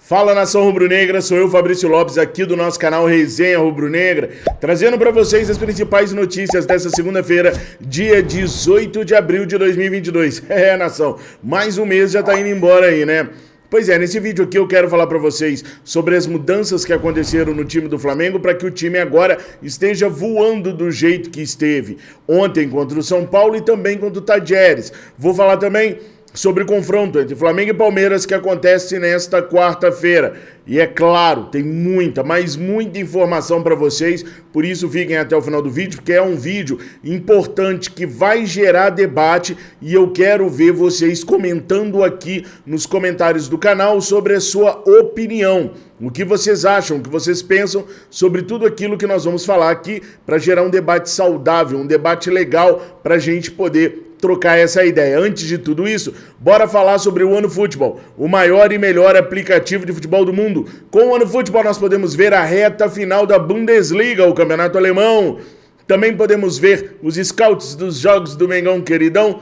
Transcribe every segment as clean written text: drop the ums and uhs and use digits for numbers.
Fala, nação rubro-negra, sou eu, Fabrício Lopes, aqui do nosso canal Resenha Rubro-Negra, trazendo para vocês as principais notícias dessa segunda-feira, dia 18 de abril de 2022. Nação, mais um mês já tá indo embora aí, né? Pois é, nesse vídeo aqui eu quero falar para vocês sobre as mudanças que aconteceram no time do Flamengo para que o time agora esteja voando do jeito que esteve ontem contra o São Paulo e também contra o Tadieres. Vou falar também sobre o confronto entre Flamengo e Palmeiras que acontece nesta quarta-feira. E é claro, tem muita, mas muita informação para vocês, por isso fiquem até o final do vídeo, porque é um vídeo importante que vai gerar debate e eu quero ver vocês comentando aqui nos comentários do canal sobre a sua opinião. O que vocês acham, o que vocês pensam sobre tudo aquilo que nós vamos falar aqui para gerar um debate saudável, um debate legal para a gente poder trocar essa ideia. Antes de tudo isso, bora falar sobre o OneFootball, o maior e melhor aplicativo de futebol do mundo. Com o OneFootball nós podemos ver a reta final da Bundesliga, o campeonato alemão. Também podemos ver os scouts dos jogos do Mengão queridão.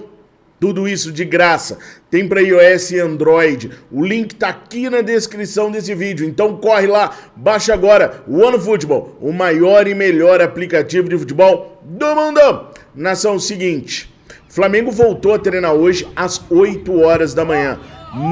Tudo isso de graça. Tem para iOS e Android. O link tá aqui na descrição desse vídeo. Então corre lá, baixa agora o OneFootball, o maior e melhor aplicativo de futebol do mundo. Nação, seguinte, Flamengo voltou a treinar hoje às 8 horas da manhã.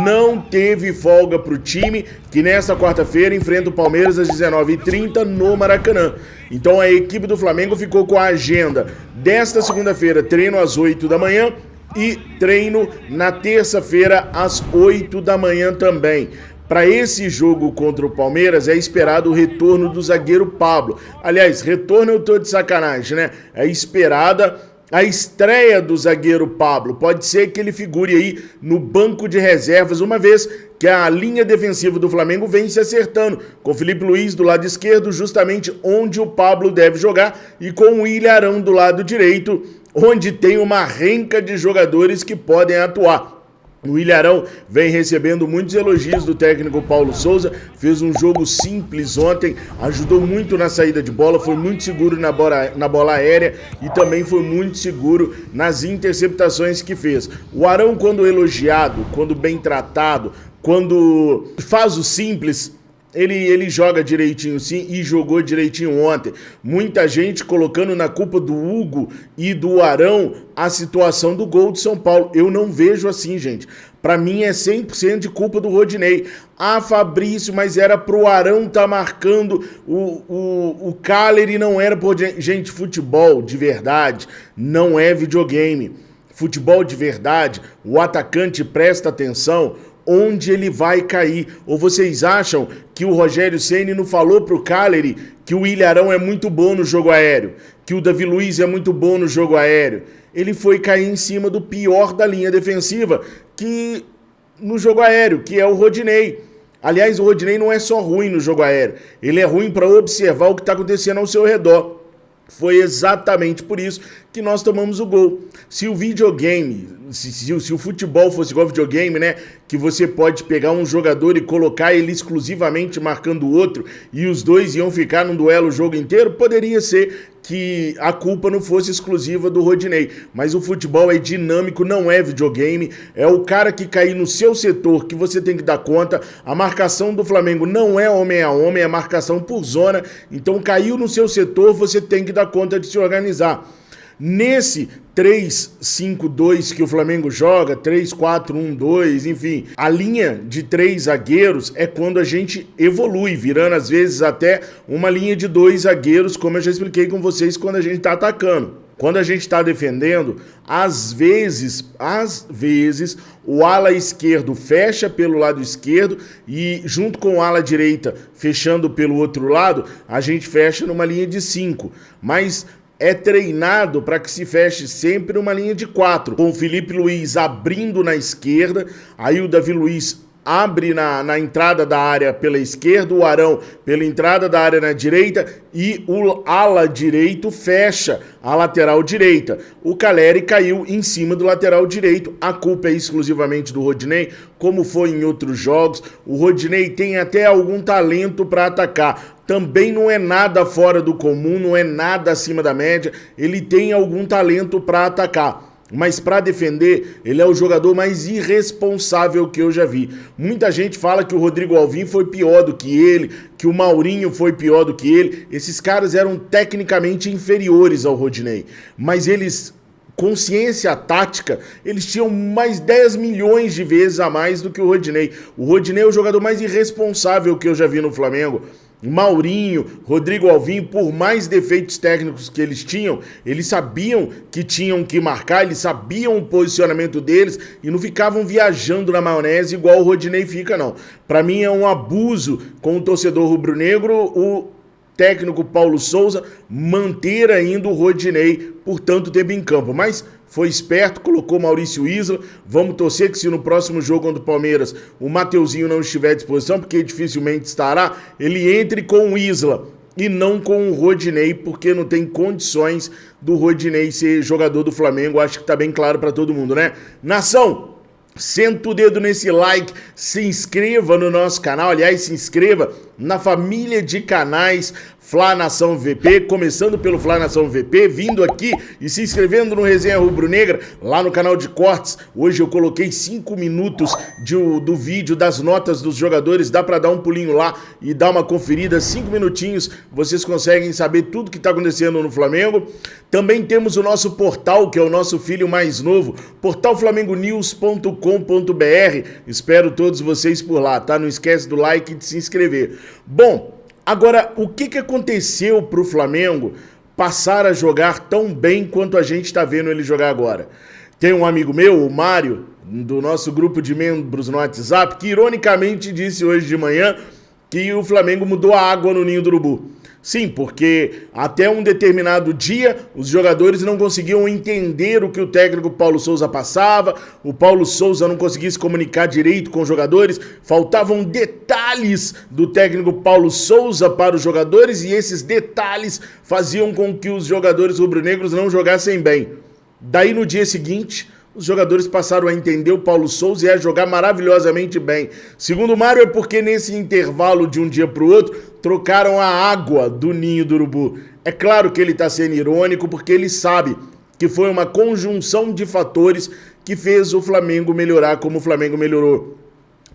Não teve folga para o time, que nesta quarta-feira enfrenta o Palmeiras às 19h30 no Maracanã. Então a equipe do Flamengo ficou com a agenda desta segunda-feira, treino às 8 da manhã e treino na terça-feira às 8 da manhã também. Para esse jogo contra o Palmeiras é esperado o retorno do zagueiro Pablo. Aliás, retorno eu tô de sacanagem, né? É esperada a estreia do zagueiro Pablo. Pode ser que ele figure aí no banco de reservas, uma vez que a linha defensiva do Flamengo vem se acertando, com Felipe Luiz do lado esquerdo, justamente onde o Pablo deve jogar, e com o Ilharão do lado direito, onde tem uma renca de jogadores que podem atuar. O Ilharão vem recebendo muitos elogios do técnico Paulo Souza, fez um jogo simples ontem, ajudou muito na saída de bola, foi muito seguro na bola aérea e também foi muito seguro nas interceptações que fez. O Arão, quando elogiado, quando bem tratado, quando faz o simples, ele joga direitinho sim, e jogou direitinho ontem. Muita gente colocando na culpa do Hugo e do Arão a situação do gol de São Paulo. Eu não vejo assim, gente. Pra mim é 100% de culpa do Rodinei. Ah, Fabrício, mas era pro Arão tá marcando o Caleri, não era pro... Gente, futebol de verdade não é videogame. Futebol de verdade, o atacante presta atenção onde ele vai cair. Ou vocês acham que o Rogério Ceni não falou pro Caleri que o Ilharão é muito bom no jogo aéreo, que o Davi Luiz é muito bom no jogo aéreo? Ele foi cair em cima do pior da linha defensiva que no jogo aéreo, que é o Rodinei. Aliás, o Rodinei não é só ruim no jogo aéreo, ele é ruim para observar o que está acontecendo ao seu redor. Foi exatamente por isso que nós tomamos o gol. Se o videogame, se o futebol fosse igual ao videogame, né? Que você pode pegar um jogador e colocar ele exclusivamente marcando o outro e os dois iam ficar num duelo o jogo inteiro, poderia ser que a culpa não fosse exclusiva do Rodinei. Mas o futebol é dinâmico, não é videogame. É o cara que cair no seu setor que você tem que dar conta. A marcação do Flamengo não é homem a homem, é marcação por zona. Então caiu no seu setor, você tem que dar conta de se organizar. Nesse 3-5-2 que o Flamengo joga, 3-4-1-2, enfim, a linha de 3 zagueiros é quando a gente evolui, virando às vezes até uma linha de 2 zagueiros, como eu já expliquei com vocês quando a gente está atacando. Quando a gente está defendendo, às vezes, o ala esquerdo fecha pelo lado esquerdo e junto com o ala direita fechando pelo outro lado, a gente fecha numa linha de 5. Mas é treinado para que se feche sempre uma linha de 4, com o Felipe Luiz abrindo na esquerda, aí o Davi Luiz abre na entrada da área pela esquerda, o Arão pela entrada da área na direita e o ala direito fecha a lateral direita. O Caleri caiu em cima do lateral direito, a culpa é exclusivamente do Rodinei, como foi em outros jogos. O Rodinei tem até algum talento para atacar, também não é nada fora do comum, não é nada acima da média, ele tem algum talento para atacar. mas para defender, ele é o jogador mais irresponsável que eu já vi. Muita gente fala que o Rodrigo Alvim foi pior do que ele, que o Maurinho foi pior do que ele. Esses caras eram tecnicamente inferiores ao Rodinei, mas eles, consciência tática, eles tinham mais 10 milhões de vezes a mais do que o Rodinei. O Rodinei é o jogador mais irresponsável que eu já vi no Flamengo. Maurinho, Rodrigo Alvim, por mais defeitos técnicos que eles tinham, eles sabiam que tinham que marcar, eles sabiam o posicionamento deles e não ficavam viajando na maionese igual o Rodinei fica, não. Para mim é um abuso com o torcedor rubro-negro o técnico Paulo Souza manter ainda o Rodinei por tanto tempo em campo, mas foi esperto, colocou Maurício Isla. Vamos torcer que se no próximo jogo contra o Palmeiras o Mateuzinho não estiver à disposição, porque dificilmente estará, ele entre com o Isla e não com o Rodinei, porque não tem condições do Rodinei ser jogador do Flamengo. Acho que tá bem claro para todo mundo, né? Nação, senta o dedo nesse like, se inscreva no nosso canal, aliás, se inscreva na família de canais Fla Nação VP, começando pelo Fla Nação VP, vindo aqui e se inscrevendo no Resenha Rubro-Negra, lá no canal de cortes. Hoje eu coloquei 5 minutos do vídeo das notas dos jogadores, dá para dar um pulinho lá e dar uma conferida, 5 minutinhos, vocês conseguem saber tudo que está acontecendo no Flamengo. Também temos o nosso portal, que é o nosso filho mais novo, portalflamengonews.com.br. Espero todos vocês por lá, tá? Não esquece do like e de se inscrever. Bom, agora, o que aconteceu para o Flamengo passar a jogar tão bem quanto a gente está vendo ele jogar agora? Tem um amigo meu, o Mário, do nosso grupo de membros no WhatsApp, que ironicamente disse hoje de manhã que o Flamengo mudou a água no Ninho do Urubu. Sim, porque até um determinado dia os jogadores não conseguiam entender o que o técnico Paulo Souza passava, o Paulo Souza não conseguia se comunicar direito com os jogadores, faltavam detalhes do técnico Paulo Souza para os jogadores e esses detalhes faziam com que os jogadores rubro-negros não jogassem bem. Daí no dia seguinte, os jogadores passaram a entender o Paulo Souza e a jogar maravilhosamente bem. Segundo o Mário, é porque nesse intervalo de um dia para o outro, trocaram a água do Ninho do Urubu. É claro que ele está sendo irônico, porque ele sabe que foi uma conjunção de fatores que fez o Flamengo melhorar como o Flamengo melhorou.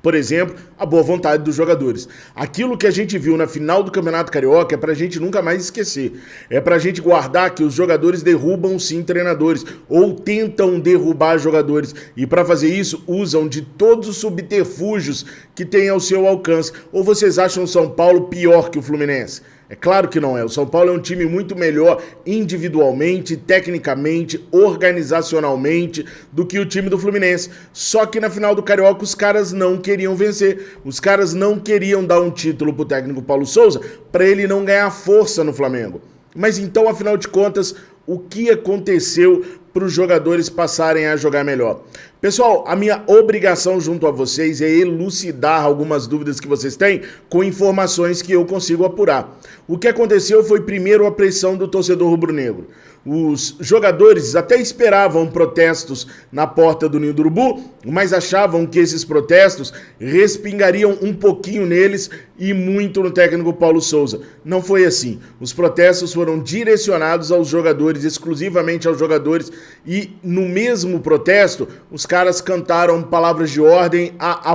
Por exemplo, a boa vontade dos jogadores. Aquilo que a gente viu na final do Campeonato Carioca é pra gente nunca mais esquecer. É pra gente guardar que os jogadores derrubam sim treinadores ou tentam derrubar jogadores. E pra fazer isso, usam de todos os subterfúgios que têm ao seu alcance. Ou vocês acham o São Paulo pior que o Fluminense? É claro que não é. O São Paulo é um time muito melhor individualmente, tecnicamente, organizacionalmente do que o time do Fluminense. Só que na final do Carioca os caras não queriam vencer. Os caras não queriam dar um título pro técnico Paulo Souza para ele não ganhar força no Flamengo. Mas então, afinal de contas, o que aconteceu para os jogadores passarem a jogar melhor? Pessoal, a minha obrigação junto a vocês é elucidar algumas dúvidas que vocês têm com informações que eu consigo apurar. O que aconteceu foi primeiro a pressão do torcedor rubro-negro. Os jogadores até esperavam protestos na porta do Ninho do Urubu, mas achavam que esses protestos respingariam um pouquinho neles e muito no técnico Paulo Souza. Não foi assim. Os protestos foram direcionados aos jogadores, exclusivamente aos jogadores, e no mesmo protesto, os caras cantaram palavras de ordem a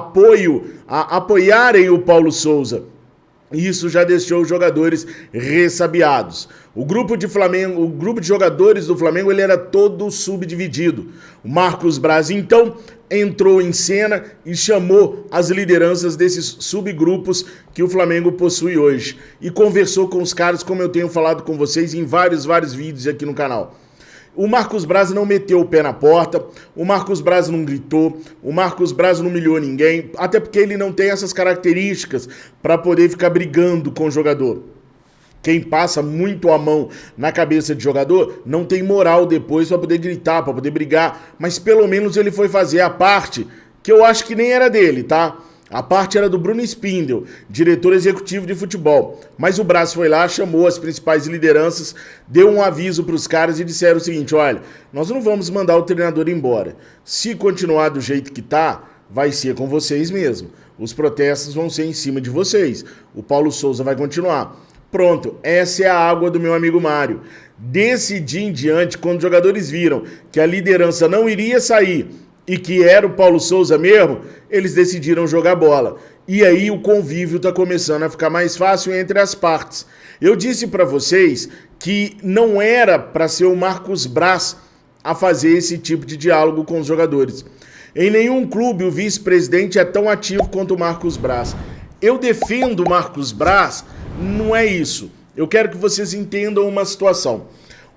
apoiarem o Paulo Souza. Isso já deixou os jogadores ressabiados. O grupo de jogadores do Flamengo, ele era todo subdividido. O Marcos Braz, então, entrou em cena e chamou as lideranças desses subgrupos que o Flamengo possui hoje. E conversou com os caras, como eu tenho falado com vocês em vários vídeos aqui no canal. O Marcos Braz não meteu o pé na porta, o Marcos Braz não gritou, o Marcos Braz não humilhou ninguém, até porque ele não tem essas características para poder ficar brigando com o jogador. Quem passa muito a mão na cabeça de jogador não tem moral depois para poder gritar, para poder brigar, mas pelo menos ele foi fazer a parte que eu acho que nem era dele, tá? A parte era do Bruno Spindel, diretor executivo de futebol. Mas o Braz foi lá, chamou as principais lideranças, deu um aviso para os caras e disseram o seguinte: olha, nós não vamos mandar o treinador embora. Se continuar do jeito que tá, vai ser com vocês mesmo. Os protestos vão ser em cima de vocês. O Paulo Souza vai continuar. Pronto, essa é a água do meu amigo Mário. Desse dia em diante, quando os jogadores viram que a liderança não iria sair e que era o Paulo Souza mesmo, eles decidiram jogar bola. E aí o convívio está começando a ficar mais fácil entre as partes. Eu disse para vocês que não era para ser o Marcos Braz a fazer esse tipo de diálogo com os jogadores. Em nenhum clube o vice-presidente é tão ativo quanto o Marcos Braz. Eu defendo o Marcos Braz, não é isso. Eu quero que vocês entendam uma situação.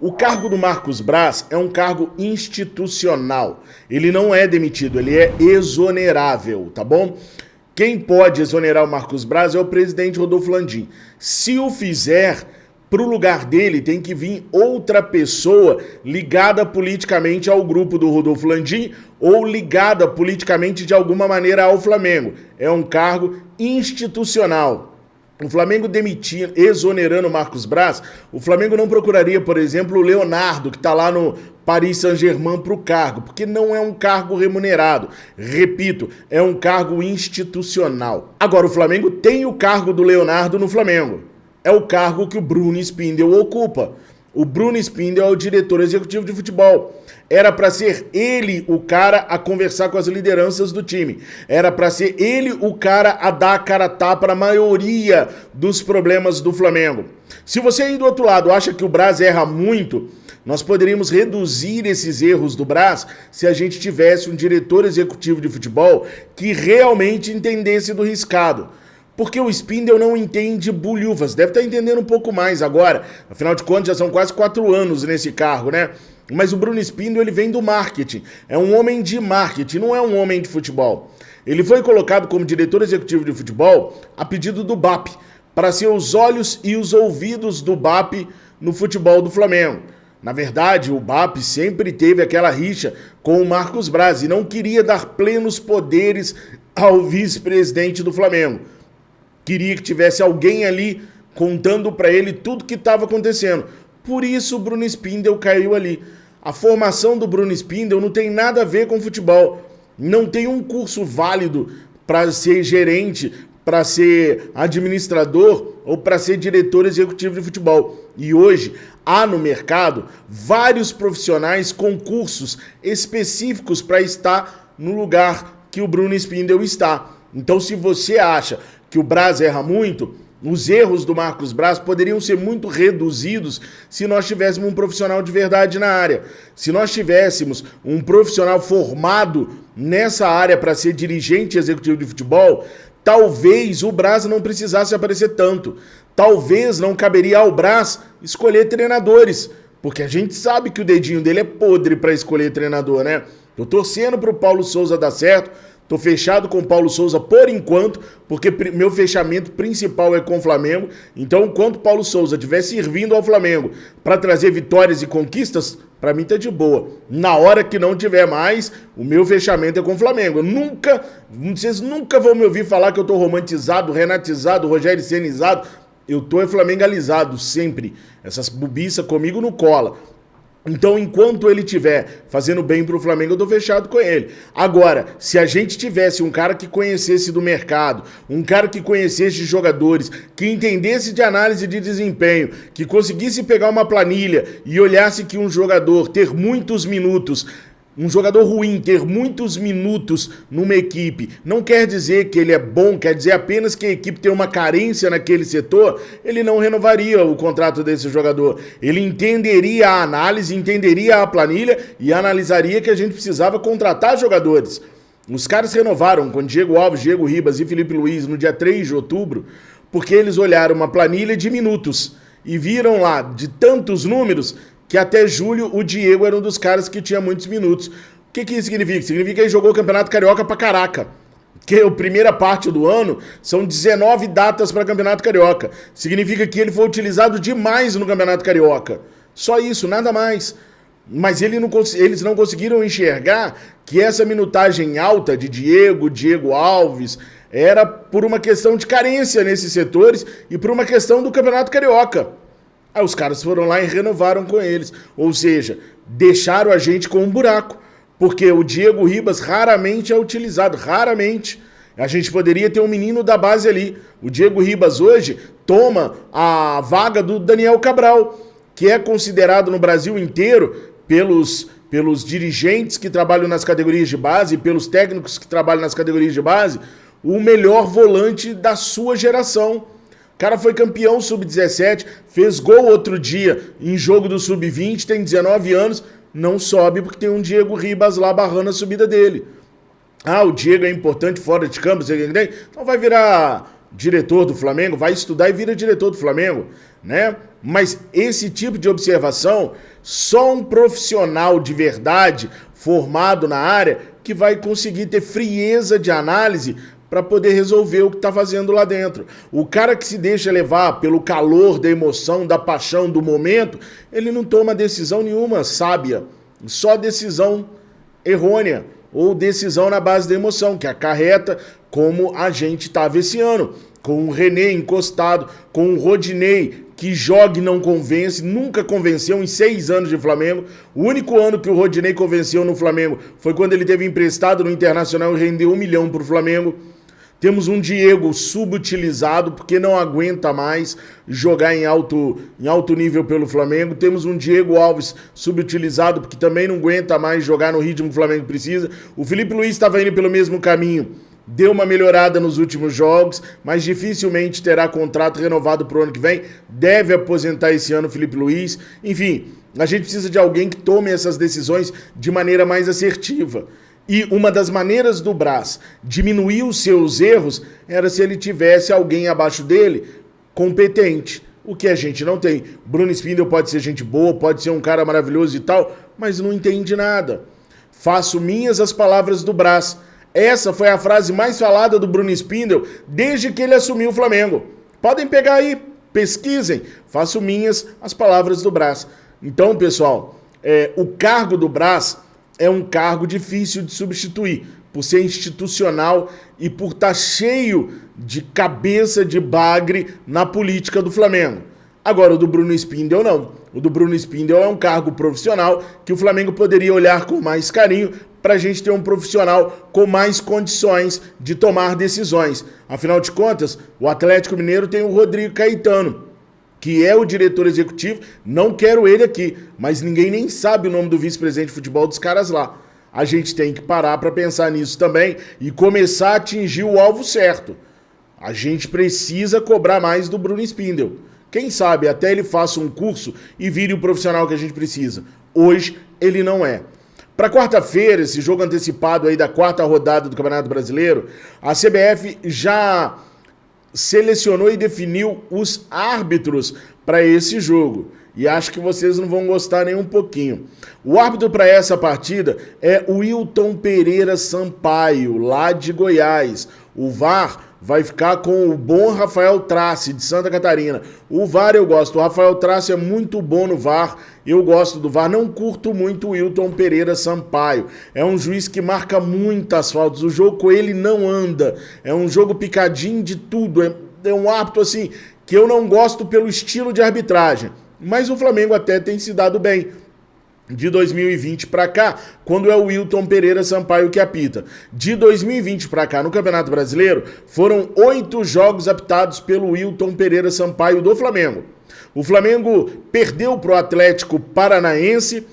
O cargo do Marcos Braz é um cargo institucional. Ele não é demitido, ele é exonerável, tá bom? Quem pode exonerar o Marcos Braz é o presidente Rodolfo Landim. Se o fizer, para o lugar dele tem que vir outra pessoa ligada politicamente ao grupo do Rodolfo Landim ou ligada politicamente de alguma maneira ao Flamengo. É um cargo institucional. O Flamengo demitindo, exonerando o Marcos Braz, o Flamengo não procuraria, por exemplo, o Leonardo, que está lá no Paris Saint-Germain para o cargo, porque não é um cargo remunerado. Repito, é um cargo institucional. Agora, o Flamengo tem o cargo do Leonardo no Flamengo. É o cargo que o Bruno Spindel ocupa. O Bruno Spindel é o diretor executivo de futebol. Era para ser ele o cara a conversar com as lideranças do time. Era para ser ele o cara a dar a cara a tapa na maioria dos problemas do Flamengo. Se você aí do outro lado acha que o Braz erra muito, nós poderíamos reduzir esses erros do Braz se a gente tivesse um diretor executivo de futebol que realmente entendesse do riscado. Porque o Spindel não entende bulhufas, deve estar entendendo um pouco mais agora, afinal de contas já são quase 4 anos nesse cargo, né? Mas o Bruno Spindel, ele vem do marketing, é um homem de marketing, não é um homem de futebol. Ele foi colocado como diretor executivo de futebol a pedido do BAP, para ser os olhos e os ouvidos do BAP no futebol do Flamengo. Na verdade, o BAP sempre teve aquela rixa com o Marcos Braz e não queria dar plenos poderes ao vice-presidente do Flamengo. Queria que tivesse alguém ali contando para ele tudo que estava acontecendo. Por isso o Bruno Spindel caiu ali. A formação do Bruno Spindel não tem nada a ver com futebol. Não tem um curso válido para ser gerente, para ser administrador ou para ser diretor executivo de futebol. E hoje há no mercado vários profissionais com cursos específicos para estar no lugar que o Bruno Spindel está. Então, se você acha que o Braz erra muito, os erros do Marcos Braz poderiam ser muito reduzidos se nós tivéssemos um profissional de verdade na área. Se nós tivéssemos um profissional formado nessa área para ser dirigente executivo de futebol, talvez o Braz não precisasse aparecer tanto. Talvez não caberia ao Braz escolher treinadores, porque a gente sabe que o dedinho dele é podre para escolher treinador, né? Tô torcendo pro Paulo Souza dar certo. Tô fechado com o Paulo Souza por enquanto, porque meu fechamento principal é com o Flamengo. Então, enquanto o Paulo Souza estiver servindo ao Flamengo para trazer vitórias e conquistas, para mim tá de boa. Na hora que não tiver mais, o meu fechamento é com o Flamengo. Vocês nunca vão me ouvir falar que eu tô romantizado, renatizado, Rogério Cenizado. Eu tô flamengualizado sempre. Essas bobiças comigo não cola. Então, enquanto ele estiver fazendo bem pro Flamengo, eu tô fechado com ele. Agora, se a gente tivesse um cara que conhecesse do mercado, um cara que conhecesse de jogadores, que entendesse de análise de desempenho, que conseguisse pegar uma planilha e olhasse que um jogador ter muitos minutos, um jogador ruim ter muitos minutos numa equipe, não quer dizer que ele é bom, quer dizer apenas que a equipe tem uma carência naquele setor, ele não renovaria o contrato desse jogador. Ele entenderia a análise, entenderia a planilha e analisaria que a gente precisava contratar jogadores. Os caras renovaram com Diego Alves, Diego Ribas e Felipe Luiz no dia 3 de outubro, porque eles olharam uma planilha de minutos e viram lá de tantos números que até julho o Diego era um dos caras que tinha muitos minutos. O que isso significa? Significa que ele jogou o Campeonato Carioca pra caraca. Que a primeira parte do ano são 19 datas para Campeonato Carioca. Significa que ele foi utilizado demais no Campeonato Carioca. Só isso, nada mais. Mas eles não conseguiram enxergar que essa minutagem alta de Diego Alves, era por uma questão de carência nesses setores e por uma questão do Campeonato Carioca. Aí os caras foram lá e renovaram com eles. Ou seja, deixaram a gente com um buraco. Porque o Diego Ribas raramente é utilizado. Raramente. A gente poderia ter um menino da base ali. O Diego Ribas hoje toma a vaga do Daniel Cabral, que é considerado no Brasil inteiro pelos dirigentes que trabalham nas categorias de base, pelos técnicos que trabalham nas categorias de base, o melhor volante da sua geração. O cara foi campeão sub-17, fez gol outro dia em jogo do sub-20, tem 19 anos, não sobe porque tem um Diego Ribas lá barrando a subida dele. Ah, o Diego é importante fora de campo, então vai virar diretor do Flamengo, vai estudar e vira diretor do Flamengo, né? Mas esse tipo de observação, só um profissional de verdade, formado na área, que vai conseguir ter frieza de análise para poder resolver o que está fazendo lá dentro. O cara que se deixa levar pelo calor da emoção, da paixão, do momento, ele não toma decisão nenhuma sábia, só decisão errônea, ou decisão na base da emoção, que acarreta como a gente estava esse ano, com o René encostado, com o Rodinei, que joga e não convence, nunca convenceu em 6 anos de Flamengo. O único ano que o Rodinei convenceu no Flamengo foi quando ele teve emprestado no Internacional e rendeu 1 milhão para o Flamengo. Temos um Diego subutilizado, porque não aguenta mais jogar em alto nível pelo Flamengo. Temos um Diego Alves subutilizado, porque também não aguenta mais jogar no ritmo que o Flamengo precisa. O Felipe Luiz estava indo pelo mesmo caminho. Deu uma melhorada nos últimos jogos, mas dificilmente terá contrato renovado para o ano que vem. Deve aposentar esse ano o Felipe Luiz. Enfim, a gente precisa de alguém que tome essas decisões de maneira mais assertiva. E uma das maneiras do Braz diminuir os seus erros era se ele tivesse alguém abaixo dele competente, o que a gente não tem. Bruno Spindel pode ser gente boa, pode ser um cara maravilhoso e tal, mas não entende nada. Faço minhas as palavras do Braz. Essa foi a frase mais falada do Bruno Spindel desde que ele assumiu o Flamengo. Podem pegar aí, pesquisem. Faço minhas as palavras do Braz. Então, pessoal, o cargo do Braz é um cargo difícil de substituir, por ser institucional e por estar cheio de cabeça de bagre na política do Flamengo. Agora, o do Bruno Spindel não. O do Bruno Spindel é um cargo profissional que o Flamengo poderia olhar com mais carinho para a gente ter um profissional com mais condições de tomar decisões. Afinal de contas, o Atlético Mineiro tem o Rodrigo Caetano, que é o diretor executivo. Não quero ele aqui, mas ninguém nem sabe o nome do vice-presidente de futebol dos caras lá. A gente tem que parar para pensar nisso também e começar a atingir o alvo certo. A gente precisa cobrar mais do Bruno Spindel. Quem sabe até ele faça um curso e vire o profissional que a gente precisa. Hoje ele não é. Para quarta-feira, esse jogo antecipado aí da 4ª rodada do Campeonato Brasileiro, a CBF já selecionou e definiu os árbitros para esse jogo. E acho que vocês não vão gostar nem um pouquinho. O árbitro para essa partida é o Wilton Pereira Sampaio, lá de Goiás. O VAR vai ficar com o bom Rafael Trace, de Santa Catarina. O VAR eu gosto. O Rafael Trace é muito bom no VAR. Eu gosto do VAR. Não curto muito o Wilton Pereira Sampaio. É um juiz que marca muitas faltas. O jogo com ele não anda. É um jogo picadinho de tudo. É um árbitro assim que eu não gosto pelo estilo de arbitragem. Mas o Flamengo até tem se dado bem. De 2020 para cá, quando é o Wilton Pereira Sampaio que apita. De 2020 para cá, no Campeonato Brasileiro, foram 8 jogos apitados pelo Wilton Pereira Sampaio do Flamengo. O Flamengo perdeu para o Atlético Paranaense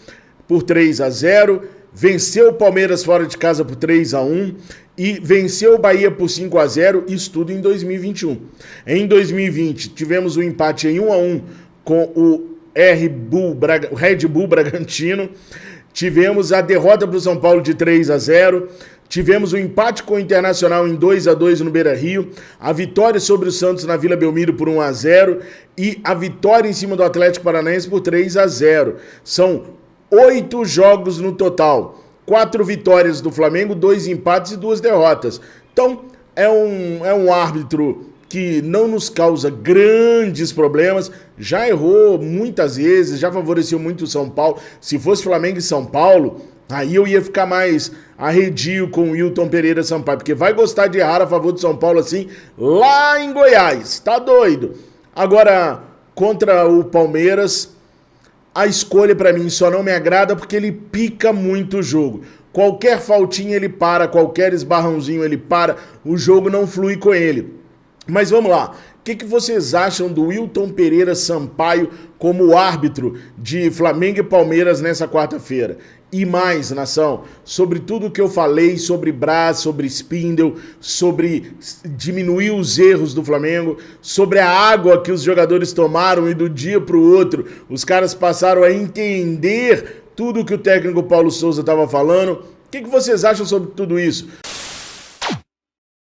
por 3-0, venceu o Palmeiras fora de casa por 3-1 e venceu o Bahia por 5-0, isso tudo em 2021. Em 2020, tivemos um empate em 1-1 com o Red Bull Bragantino, tivemos a derrota para o São Paulo de 3-0, tivemos o empate com o Internacional em 2-2 no Beira-Rio, a vitória sobre o Santos na Vila Belmiro por 1-0 e a vitória em cima do Atlético Paranaense por 3-0. São 8 jogos no total, 4 vitórias do Flamengo, 2 empates e 2 derrotas. Então é um árbitro que não nos causa grandes problemas, já errou muitas vezes, já favoreceu muito o São Paulo. Se fosse Flamengo e São Paulo, aí eu ia ficar mais arredio com o Wilton Pereira Sampaio, porque vai gostar de errar a favor do São Paulo assim, lá em Goiás, tá doido? Agora, contra o Palmeiras, a escolha pra mim só não me agrada porque ele pica muito o jogo. qualquer faltinha ele para, qualquer esbarrãozinho ele para, o jogo não flui com ele. Mas vamos lá, o que vocês acham do Wilton Pereira Sampaio como árbitro de Flamengo e Palmeiras nessa quarta-feira? E mais, nação, sobre tudo que eu falei, sobre Braz, sobre Spindle, sobre diminuir os erros do Flamengo, sobre a água que os jogadores tomaram e do dia para o outro os caras passaram a entender tudo que o técnico Paulo Souza estava falando. O que vocês acham sobre tudo isso?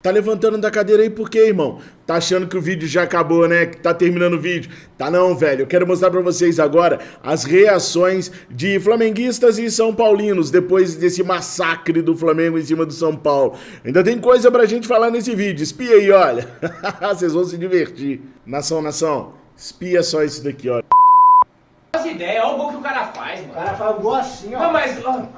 Tá levantando da cadeira aí por quê, irmão? Tá achando que o vídeo já acabou, né? Que tá terminando o vídeo? Tá não, velho. Eu quero mostrar pra vocês agora as reações de flamenguistas e são paulinos depois desse massacre do Flamengo em cima do São Paulo. Ainda tem coisa pra gente falar nesse vídeo. Espia aí, olha. Vocês vão se divertir. Nação, espia só isso daqui, olha. Ideia, olha o gol que o cara faz, mano. O cara faz o gol assim, ó. Não, mas. Mano.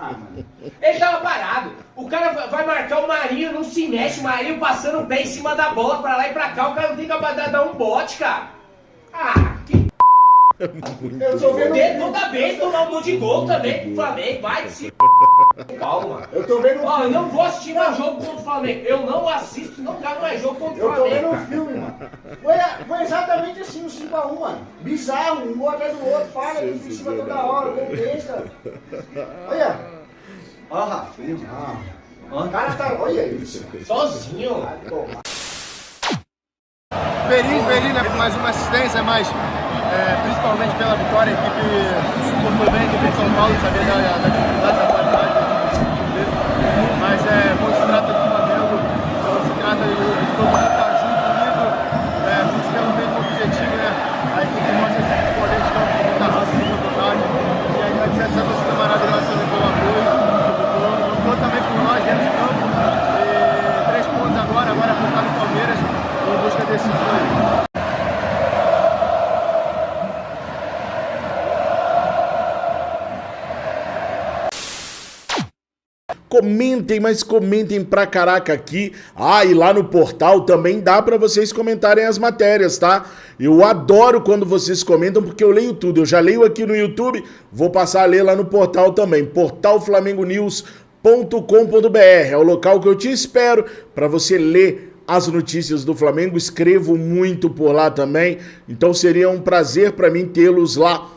Ele tava parado. O cara vai marcar o Marinho, não se mexe, o Marinho passando o pé em cima da bola pra lá e pra cá. O cara não tem capacidade de dar um bote, cara. Que. Eu tô vendo. Toda vez tomar um monte de gol também pro Flamengo. Vai se. Calma. Eu tô vendo. Ó, eu não vou assistir mais jogo contra o Flamengo. Eu não assisto, não dá mais jogo contra o Eu tô Flamengo. vendo um filme, mano. Foi exatamente assim, o 5x1, mano. Bizarro, um gol atrás do outro, falha, ele em cima toda hora, gol besta. Olha. Ó, Rafinha, mano. O cara tá. Olha isso. Sozinho. Feliz, né, por mais uma assistência, mas principalmente pela vitória, a equipe suportou bem, a equipe de São Paulo, sabia da dificuldade, da qualidade da equipe dele. Mas quando se trata do Flamengo, quando se trata de todo mundo estar junto, unido, buscando o mesmo objetivo, né, a equipe mostra sempre poder de campo, muita raça, muita vontade. E agradecer essa torcida maravilhosa pelo apoio, lutou também por nós dentro de campo. E 3 pontos agora focar no Palmeiras, em busca desse sonho. Comentem, mas comentem pra caraca aqui. E lá no portal também dá pra vocês comentarem as matérias, tá? Eu adoro quando vocês comentam porque eu leio tudo. Eu já leio aqui no YouTube, vou passar a ler lá no portal também. portalflamengonews.com.br é o local que eu te espero pra você ler as notícias do Flamengo. Escrevo muito por lá também, então seria um prazer pra mim tê-los lá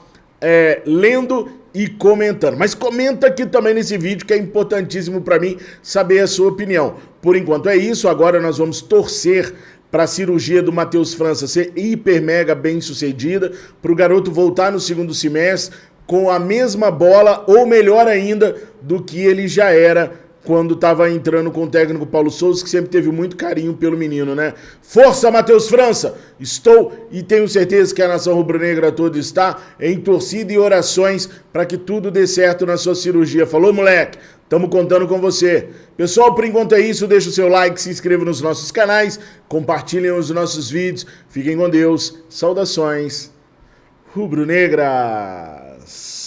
lendo e comentando. Mas comenta aqui também nesse vídeo que é importantíssimo para mim saber a sua opinião. Por enquanto é isso, agora nós vamos torcer para a cirurgia do Matheus França ser hiper mega bem sucedida, para o garoto voltar no segundo semestre com a mesma bola ou melhor ainda do que ele já era quando estava entrando com o técnico Paulo Souza, que sempre teve muito carinho pelo menino, né? Força, Matheus França! Estou e tenho certeza que a nação rubro-negra toda está em torcida e orações para que tudo dê certo na sua cirurgia. Falou, moleque? Estamos contando com você. Pessoal, por enquanto é isso. Deixa o seu like, se inscreva nos nossos canais, compartilhem os nossos vídeos. Fiquem com Deus. Saudações rubro-negras!